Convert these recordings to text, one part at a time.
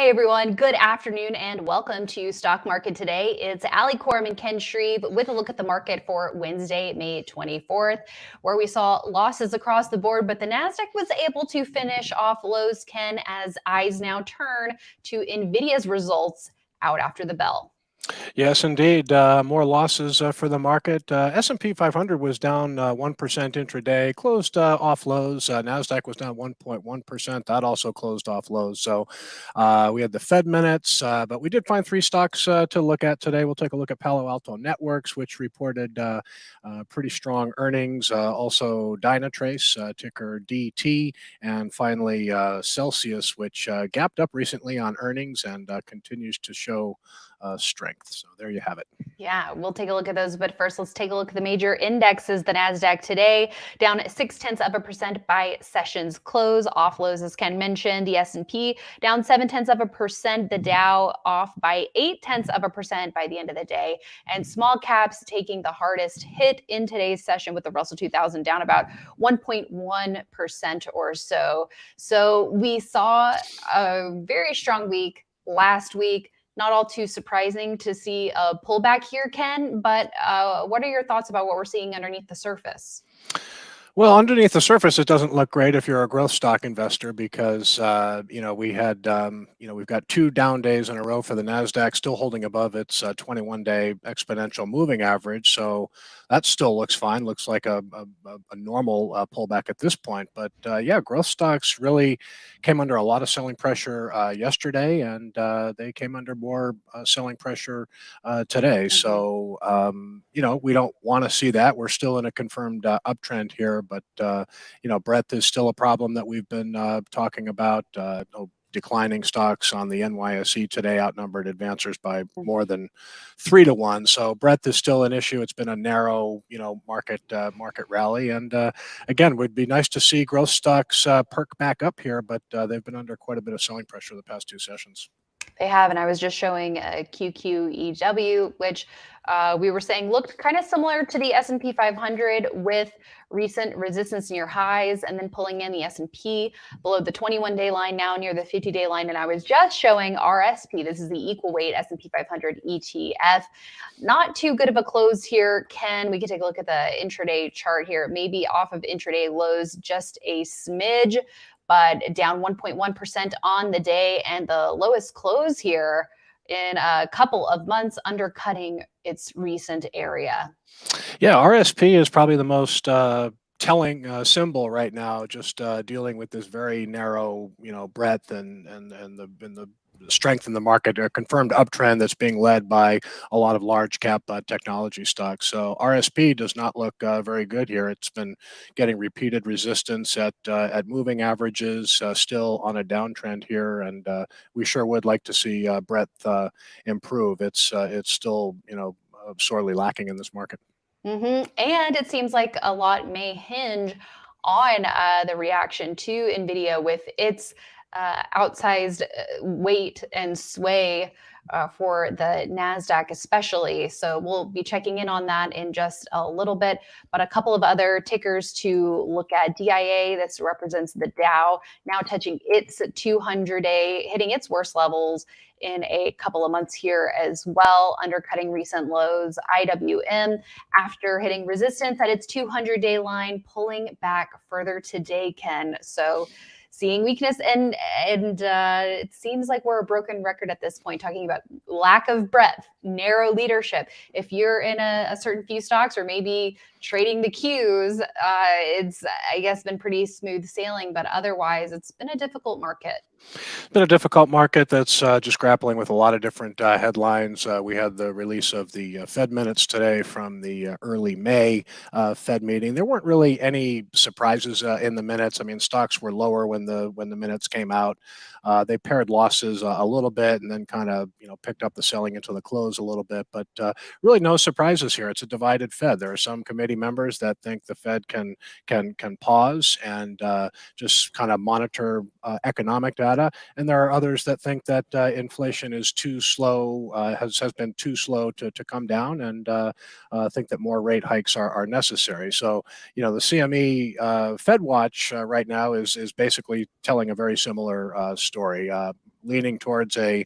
Hey everyone, good afternoon and welcome to Stock Market Today. It's Coram and Ken Shreve with a look at the market for Wednesday, May 24th, where we saw losses across the board, but the Nasdaq was able to finish off lows, Ken, as eyes now turn to NVIDIA's results out after the bell. Yes, indeed. More losses for the market. S&P 500 was down 1% intraday, closed off lows. Nasdaq was down 1.1%. That also closed off lows. So we had the Fed minutes, but we did find three stocks to look at today. We'll take a look at Palo Alto Networks, which reported pretty strong earnings. Also Dynatrace, ticker DT, and finally Celsius, which gapped up recently on earnings and continues to show strength. So there you have it. Yeah, we'll take a look at those. But first, let's take a look at the major indexes. The Nasdaq today down 0.6% by session's close, off lows as Ken mentioned. The S&P down 0.7%. The Dow off by 0.8% by the end of the day. And small caps taking the hardest hit in today's session with the Russell 2000 down about 1.1% or so. So we saw a very strong week last week. Not all too surprising to see a pullback here, Ken, but what are your thoughts about what we're seeing underneath the surface? Well, underneath the surface, it doesn't look great if you're a growth stock investor because, we had, we've got 2 down days in a row for the NASDAQ, still holding above its 21-day exponential moving average. So that still looks fine, looks like a normal pullback at this point. But yeah, growth stocks really came under a lot of selling pressure yesterday, and they came under more selling pressure today. So, we don't want to see that. We're still in a confirmed uptrend here. But breadth is still a problem that we've been talking about. Declining stocks on the NYSE today outnumbered advancers by more than 3 to 1. So breadth is still an issue. It's been a narrow, market rally. And again, would be nice to see growth stocks perk back up here, but they've been under quite a bit of selling pressure the past 2 sessions. They have, and I was just showing QQEW, which we were saying looked kind of similar to the S&P 500 with recent resistance near highs and then pulling in the S&P below the 21-day line, now near the 50-day line. And I was just showing RSP. This is the equal weight S&P 500 ETF. Not too good of a close here, Ken. We can take a look at the intraday chart here. Maybe off of intraday lows just a smidge, but down 1.1% on the day, and the lowest close here in a couple of months, undercutting its recent area. Yeah, RSP is probably the most telling symbol right now, just dealing with this very narrow, breadth and the strength in the market, a confirmed uptrend that's being led by a lot of large cap technology stocks. So RSP does not look very good here. It's been getting repeated resistance at moving averages, still on a downtrend here, and we sure would like to see breadth improve. It's still sorely lacking in this market. And it seems like a lot may hinge on the reaction to NVIDIA with its outsized weight and sway for the NASDAQ especially. So we'll be checking in on that in just a little bit. But a couple of other tickers to look at. DIA, this represents the Dow, now touching its 200-day, hitting its worst levels in a couple of months here as well, undercutting recent lows. IWM, after hitting resistance at its 200-day line, pulling back further today, Ken. So seeing weakness, and it seems like we're a broken record at this point, talking about lack of breadth, narrow leadership. If you're in a certain few stocks or maybe trading the Qs, it's, I guess, been pretty smooth sailing, but otherwise it's been a difficult market. It's been a difficult market that's just grappling with a lot of different headlines. We had the release of the Fed minutes today from the early May Fed meeting. There weren't really any surprises in the minutes. I mean, stocks were lower when the minutes came out. They paired losses a little bit and then kind of picked up the selling into the close a little bit, but really no surprises here. It's a divided Fed. There are some committee members that think the Fed can pause and just kind of monitor economic data, and there are others that think that inflation is too slow, has been too slow to come down, and think that more rate hikes are necessary. So the CME Fed Watch right now is basically telling a very similar story. leaning towards a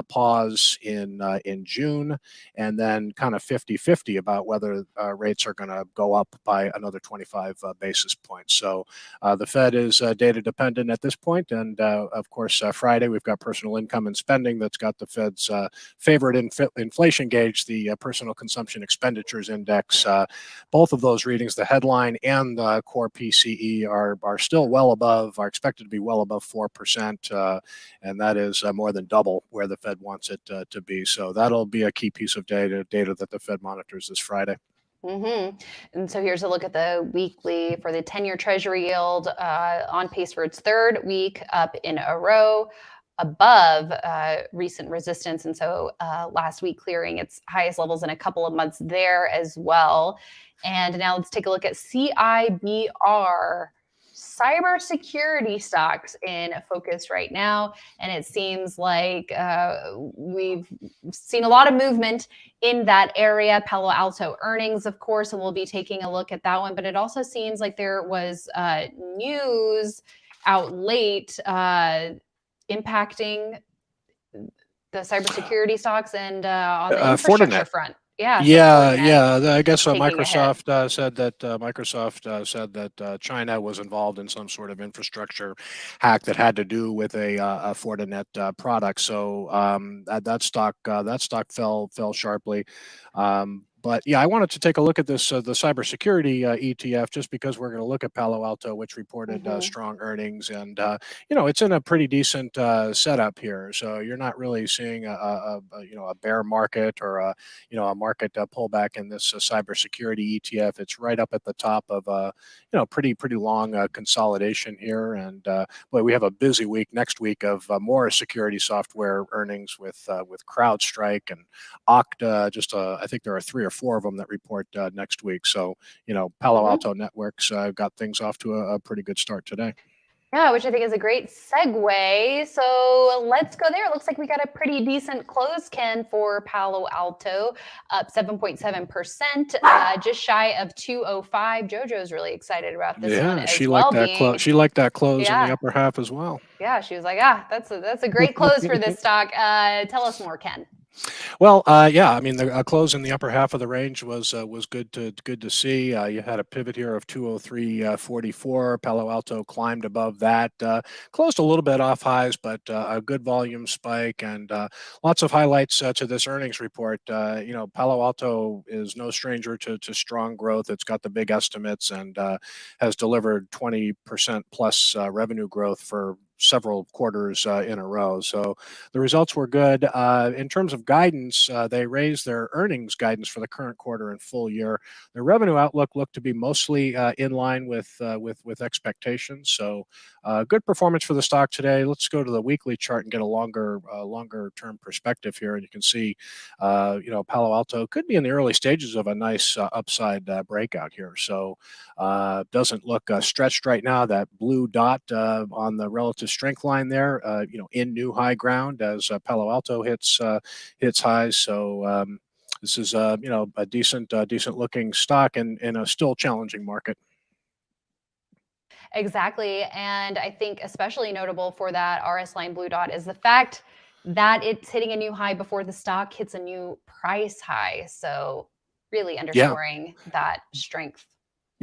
pause in June, and then kind of 50-50 about whether rates are going to go up by another 25 basis points. So the Fed is data dependent at this point, and of course Friday we've got personal income and spending that's got the Fed's favorite inflation gauge, the personal consumption expenditures index. Both of those readings, the headline and the core PCE, are still well above, are expected to be well above 4%, and that is more than double where the Fed wants it to be. So that'll be a key piece of data that the Fed monitors this Friday. And so here's a look at the weekly for the 10-year Treasury yield, on pace for its third week up in a row, above recent resistance. And so last week clearing its highest levels in a couple of months there as well. And now let's take a look at CIBR. Cybersecurity stocks in focus right now. And it seems like we've seen a lot of movement in that area. Palo Alto earnings, of course, and we'll be taking a look at that one. But it also seems like there was news out late impacting the cybersecurity stocks and on the infrastructure front. Yeah, I guess Microsoft said that China was involved in some sort of infrastructure hack that had to do with a Fortinet product. So that stock fell sharply. But yeah, I wanted to take a look at this, the cybersecurity ETF, just because we're going to look at Palo Alto, which reported strong earnings, and it's in a pretty decent setup here. So you're not really seeing a bear market or a market pullback in this cybersecurity ETF. It's right up at the top of pretty long consolidation here, and boy, we have a busy week next week of more security software earnings with CrowdStrike and Okta. I think there are 3 or 4 of them that report next week. So, Palo Alto Networks got things off to a pretty good start today. Yeah, which I think is a great segue. So let's go there. It looks like we got a pretty decent close, Ken, for Palo Alto, up 7.7%, just shy of 205. JoJo's really excited about this one as she well. She liked that close in the upper half as well. Yeah, she was like, that's a great close for this stock. Tell us more, Ken. Well, yeah, I mean, the close in the upper half of the range was good to see. You had a pivot here of 203.44. Palo Alto climbed above that, closed a little bit off highs, but a good volume spike, and lots of highlights to this earnings report. Palo Alto is no stranger to strong growth. It's got the big estimates and has delivered 20% plus revenue growth for several quarters in a row. So the results were good. In terms of guidance, they raised their earnings guidance for the current quarter and full year. Their revenue outlook looked to be mostly in line with expectations. So good performance for the stock today. Let's go to the weekly chart and get a longer term perspective here. And you can see, Palo Alto could be in the early stages of a nice upside breakout here. So doesn't look stretched right now. That blue dot on the relative strength line there, in new high ground as Palo Alto hits highs. So this is a decent looking stock in a still challenging market. Exactly, and I think especially notable for that RS line blue dot is the fact that it's hitting a new high before the stock hits a new price high. So really underscoring that strength.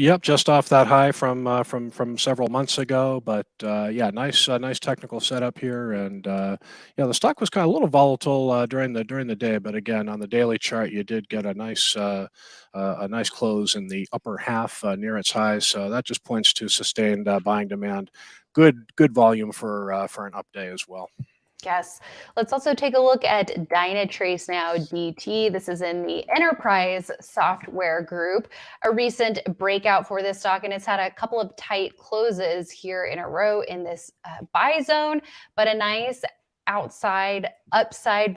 Yep, just off that high from several months ago, but yeah, nice technical setup here, and the stock was kind of a little volatile during the day, but again on the daily chart you did get a nice close in the upper half near its highs, so that just points to sustained buying demand. Good volume for an up day as well. Yes. Let's also take a look at Dynatrace now, DT. This is in the enterprise software group, a recent breakout for this stock, and it's had a couple of tight closes here in a row in this buy zone, but a nice upside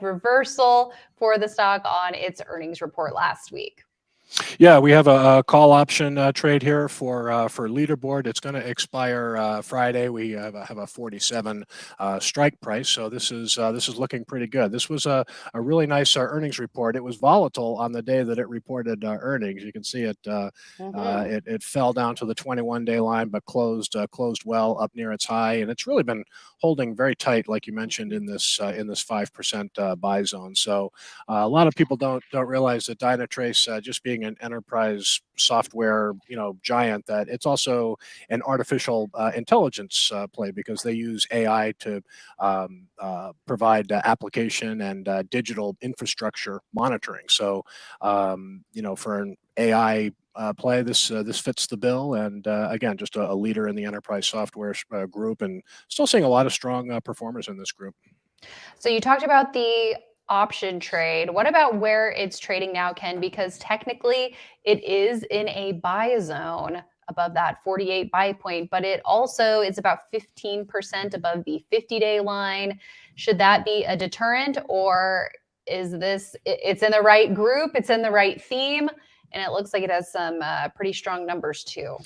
reversal for the stock on its earnings report last week. Yeah, we have a call option trade here for leaderboard. It's going to expire Friday. We have a 47 strike price, so this is looking pretty good. This was a really nice earnings report. It was volatile on the day that it reported earnings. You can see it. It fell down to the 21-day line, but closed well up near its high, and it's really been holding very tight, like you mentioned, in this 5% buy zone. So a lot of people don't realize that Dynatrace, just being an enterprise software giant, that it's also an artificial intelligence play, because they use AI to provide application and digital infrastructure monitoring. So for an AI play, this fits the bill, and again, just a leader in the enterprise software group, and still seeing a lot of strong performers in this group. So you talked about the option trade. What about where it's trading now, Ken? Because technically it is in a buy zone above that 48 buy point, but it also is about 15% above the 50-day line. Should that be a deterrent, or is it's in the right group, it's in the right theme, and it looks like it has some pretty strong numbers too?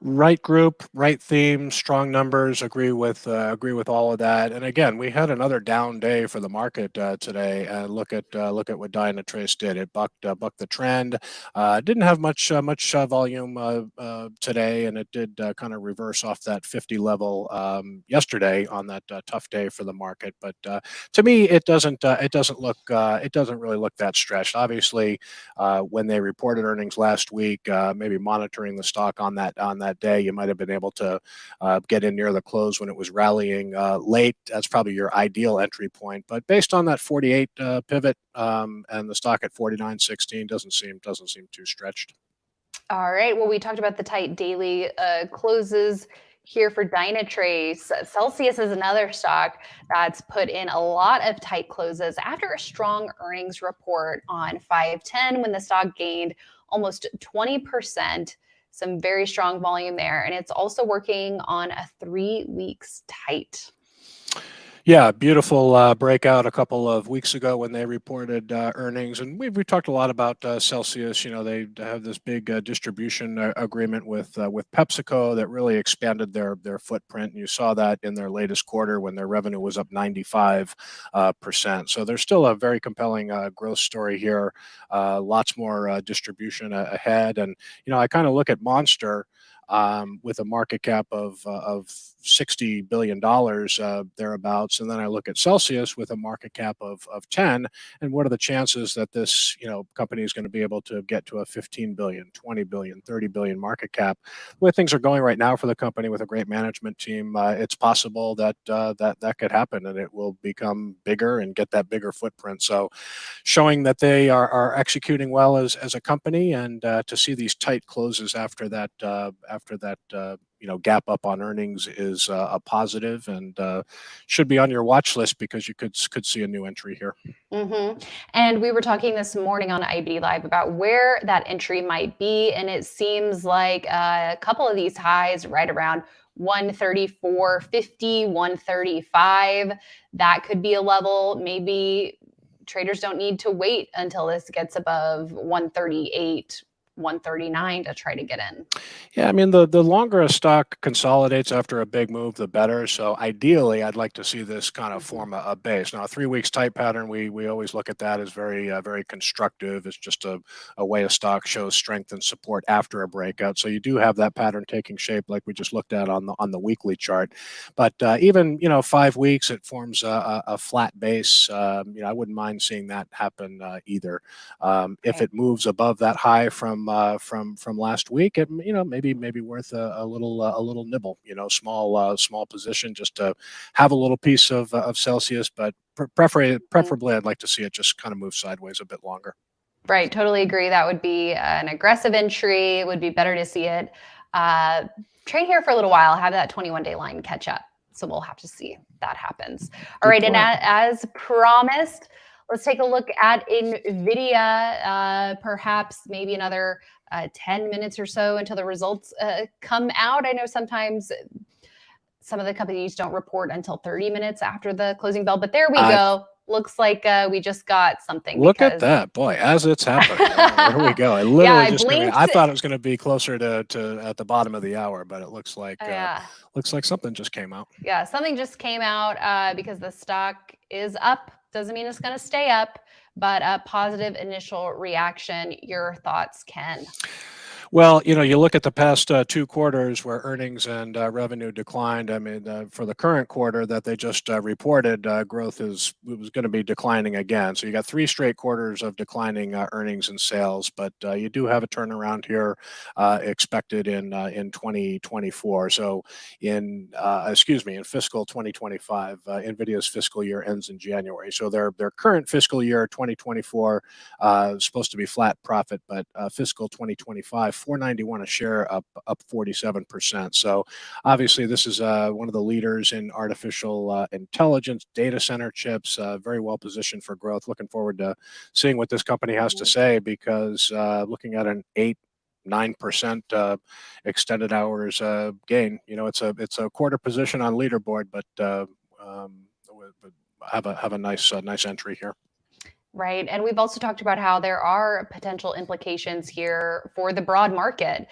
Right group, right theme, strong numbers. Agree with all of that. And again, we had another down day for the market today. Look at what Dynatrace did. It bucked the trend. Didn't have much volume today, and it did kind of reverse off that 50 level yesterday on that tough day for the market. But to me, it doesn't really look that stretched. Obviously, when they reported earnings last week, maybe monitoring the stock on that day, you might have been able to get in near the close when it was rallying late. That's probably your ideal entry point. But based on that 48 pivot, and the stock at 49.16 doesn't seem too stretched. All right. Well, we talked about the tight daily closes here for Dynatrace. Celsius is another stock that's put in a lot of tight closes after a strong earnings report on 5/10, when the stock gained almost 20%. Some very strong volume there. And it's also working on a 3 weeks tight. Yeah, beautiful breakout a couple of weeks ago when they reported earnings, and we talked a lot about Celsius. They have this big distribution agreement with PepsiCo that really expanded their footprint, and you saw that in their latest quarter when their revenue was up 95%. So there's still a very compelling growth story here. Lots more distribution ahead, and I kind of look at Monster. With a market cap of $60 billion thereabouts. And then I look at Celsius with a market cap of 10. And what are the chances that this company is going to be able to get to a 15 billion, 20 billion, 30 billion market cap? The way things are going right now for the company with a great management team, it's possible that that could happen, and it will become bigger and get that bigger footprint. So showing that they are executing well as a company, and to see these tight closes after that gap up on earnings is a positive, and should be on your watch list, because you could see a new entry here. And we were talking this morning on IBD Live about where that entry might be, and it seems like a couple of these highs right around 134.50, 135. That could be a level. Maybe traders don't need to wait until this gets above 138, 139 to try to get in. Yeah, I mean, the longer a stock consolidates after a big move, the better. So ideally, I'd like to see this kind of form a base. Now, a 3 weeks tight pattern, we always look at that as very constructive. It's just a way a stock shows strength and support after a breakout. So you do have that pattern taking shape, like we just looked at on the weekly chart. But even 5 weeks, it forms a flat base. I wouldn't mind seeing that happen either. If it moves above that high from last week, it maybe worth a little nibble. Small position just to have a little piece of Celsius, but preferably I'd like to see it just kind of move sideways a bit longer. Right, totally agree. That would be an aggressive entry. It would be better to see it trade here for a little while, have that 21-day line catch up. So we'll have to see if that happens. All right, and as promised, let's take a look at NVDA, perhaps maybe another 10 minutes or so until the results come out. I know sometimes some of the companies don't report until 30 minutes after the closing bell, but there we go. looks like we just got something Look at because that, boy! As it's happening, there we go. I yeah, literally I just blinked. I thought it was going to be closer to at the bottom of the hour, but it looks Yeah. like something just came out. Yeah, something just came out because the stock is up. Doesn't mean it's going to stay up, but a positive initial reaction. Your thoughts, Ken? Well, you look at the past 2 quarters where earnings and revenue declined. I mean, for the current quarter that they just reported, growth was going to be declining again. So you got 3 straight quarters of declining earnings and sales, but you do have a turnaround here expected in 2024. So in fiscal 2025, NVIDIA's fiscal year ends in January. So their current fiscal year 2024 is supposed to be flat profit, but fiscal 2025 $491 a share, up 47%. So obviously this is one of the leaders in artificial intelligence, data center chips, very well positioned for growth. Looking forward to seeing what this company has to say, because looking at an 9% extended hours gain, it's a quarter position on leaderboard, but have a nice entry here. Right. And we've also talked about how there are potential implications here for the broad market.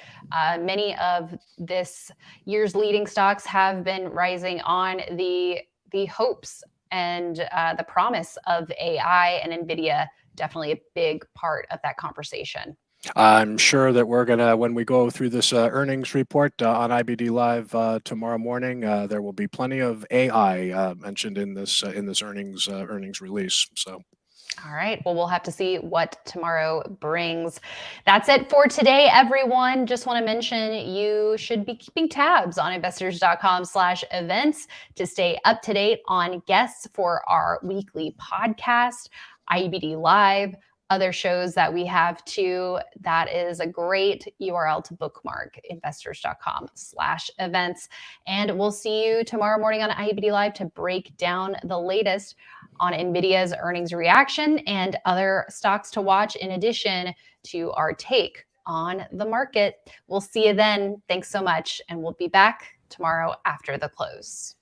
Many of this year's leading stocks have been rising on the hopes and the promise of AI, and NVIDIA definitely a big part of that conversation. I'm sure that we're gonna, when we go through this earnings report on IBD Live tomorrow morning, there will be plenty of AI mentioned in this earnings release. So. All right. Well, we'll have to see what tomorrow brings. That's it for today, everyone. Just want to mention you should be keeping tabs on investors.com/events to stay up to date on guests for our weekly podcast, IBD Live, other shows that we have too. That is a great URL to bookmark, investors.com/events. And we'll see you tomorrow morning on IBD Live to break down the latest on NVIDIA's earnings reaction and other stocks to watch, in addition to our take on the market. We'll see you then. Thanks so much. And we'll be back tomorrow after the close.